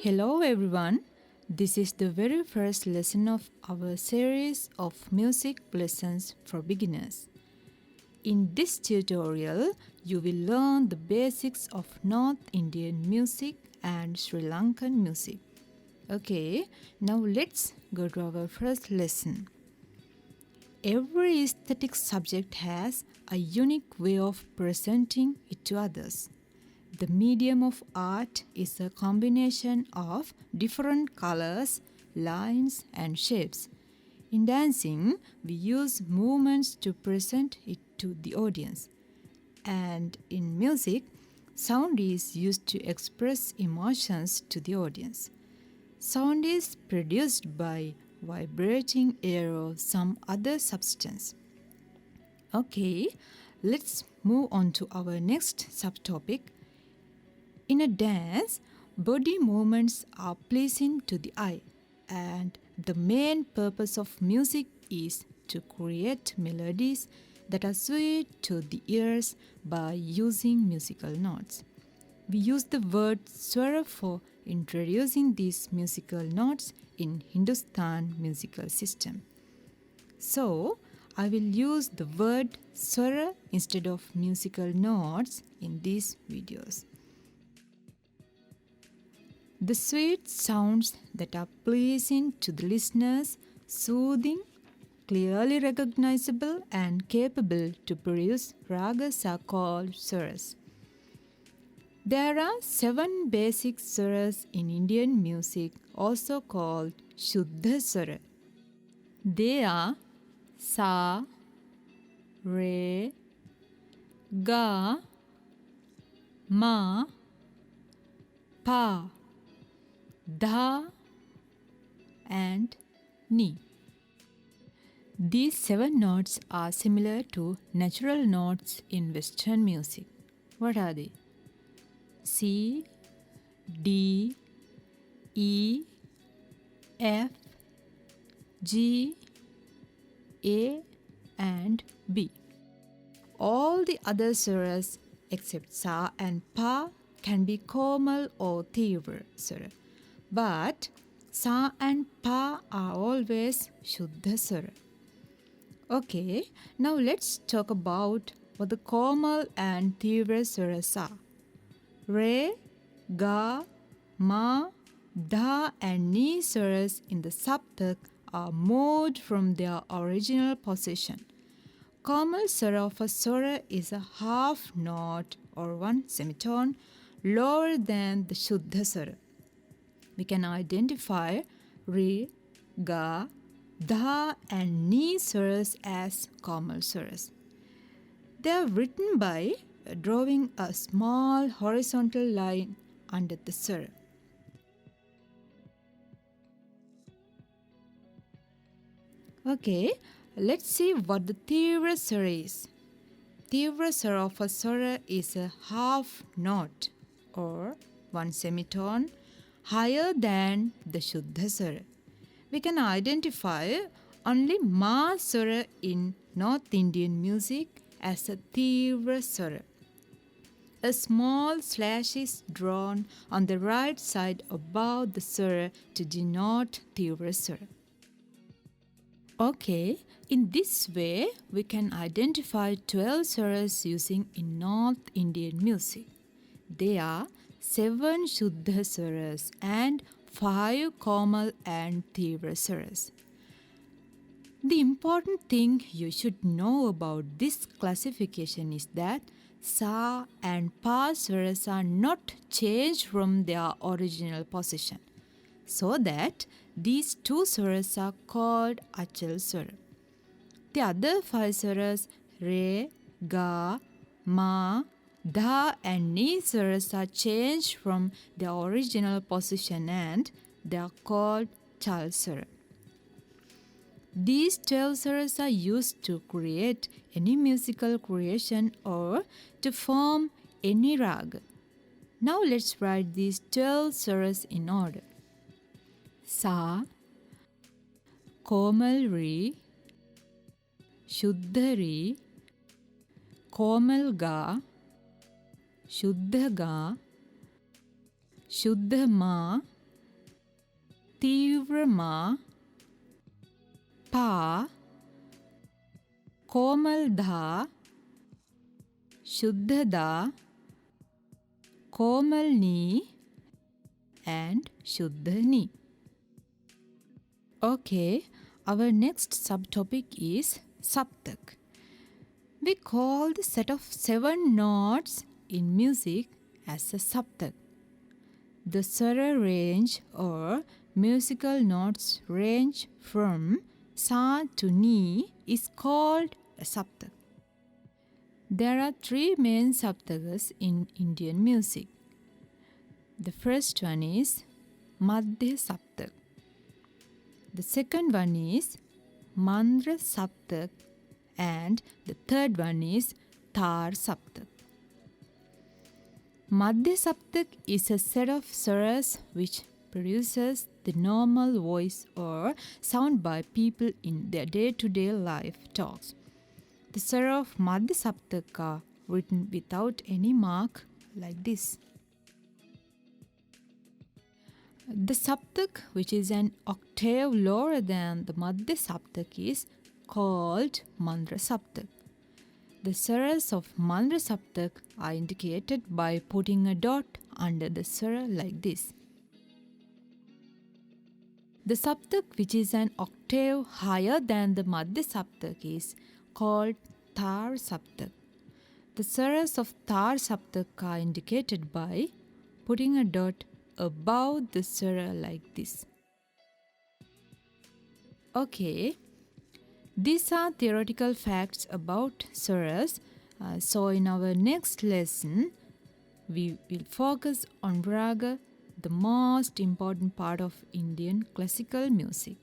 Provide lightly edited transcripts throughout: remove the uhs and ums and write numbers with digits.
Hello everyone, this is the very first lesson of our series of music lessons for beginners. In this tutorial, you will learn the basics of North Indian music and Sri Lankan music. Okay, now let's go to our first lesson. Every aesthetic subject has a unique way of presenting it to others. The medium of art is a combination of different colors, lines, and shapes. In dancing, we use movements to present it to the audience. And in music, sound is used to express emotions to the audience. Sound is produced by vibrating air or some other substance. Okay, let's move on to our next subtopic. In a dance, body movements are pleasing to the eye, and the main purpose of music is to create melodies that are sweet to the ears by using musical notes. We use the word Swara for introducing these musical notes in Hindusthan musical system. So, I will use the word Swara instead of musical notes in these videos. The sweet sounds that are pleasing to the listeners, soothing, clearly recognizable and capable to produce ragas are called swaras. There are 7 basic swaras in Indian music, also called Shuddha Swara. They are Sa, Re, Ga, Ma, Pa, Dha and Ni. These 7 notes are similar to natural notes in Western music. What are they? C, D, E, F, G, A and B. All the other swaras except Sa and Pa can be Komal or Tivra Swara. But Sa and Pa are always Shuddha Swara. Okay, now let's talk about what the Komal and Tivra Swaras are. Re, Ga, Ma, Dha and Ni swaras in the Sapthak are moved from their original position. Komal swara of a swara is a half note or one semitone lower than the Shuddha swara. We can identify Re, Ga, Dha and Ni swaras as Komal swaras. They are written by drawing a small horizontal line under the swara. Okay, let's see what the Tivra swara is. Tivra swara of a swara is a half note or one semitone higher than the Shuddha swara. We can identify only Ma swara in North Indian music as a Tivra swara. A small slash is drawn on the right side above the swara to denote Tivra swara. Okay, in this way, we can identify 12 swaras using in North Indian music. They are 7 Shuddha swaras and 5 Komal and Tivra swaras. The important thing you should know about this classification is that Sa and Pa swaras are not changed from their original position, so that these 2 swaras are called Achal swara. The other 5 swaras, Re, Ga, Ma, Dha and Ni swaras are changed from their original position and they are called Chal swara. These 12 swaras are used to create any musical creation or to form any raga. Now let's write these 12 swaras in order. Sa, Komal Re, Shuddha Re, Komal Ga, Shuddha Ga, Shuddha Ma, Tivrama, Pa, Komal-dha, Shuddha-da, Komal-ni, and Shuddha-ni. Okay, our next subtopic is Sapthak. We call the set of 7 notes in music as a Sapthak. The Swara range or musical notes range from Sa to Ni is called a Sapthak. There are 3 main Saptakas in Indian music. The first one is Madhya Saptak. The second one is Mandra Saptak, and the third one is Tar Saptak. Madhya Saptak is a set of swaras which produces the normal voice or sound by people in their day-to-day life talks. The swara of Madhya Saptak are written without any mark like this. The Saptak, which is an octave lower than the Madhya Saptak, is called Mandra Saptak. The swaras of Mandra Saptak are indicated by putting a dot under the swara like this. The Saptak, which is an octave higher than the Madhya Saptak, is called Tar Saptak. The swaras of Tar Saptak are indicated by putting a dot above the swara like this. Okay, these are theoretical facts about swaras. So in our next lesson, we will focus on raga, the most important part of Indian classical music.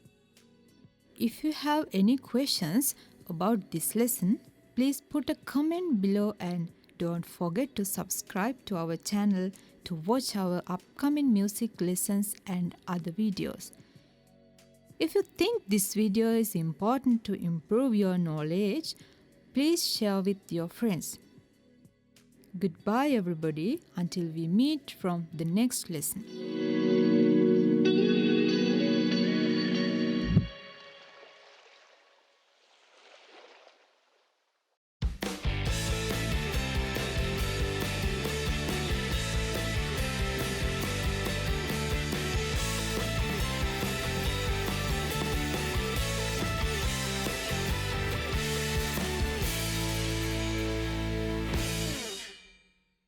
If you have any questions about this lesson, please put a comment below and don't forget to subscribe to our channel to watch our upcoming music lessons and other videos. If you think this video is important to improve your knowledge, please share with your friends. Goodbye everybody until we meet from the next lesson.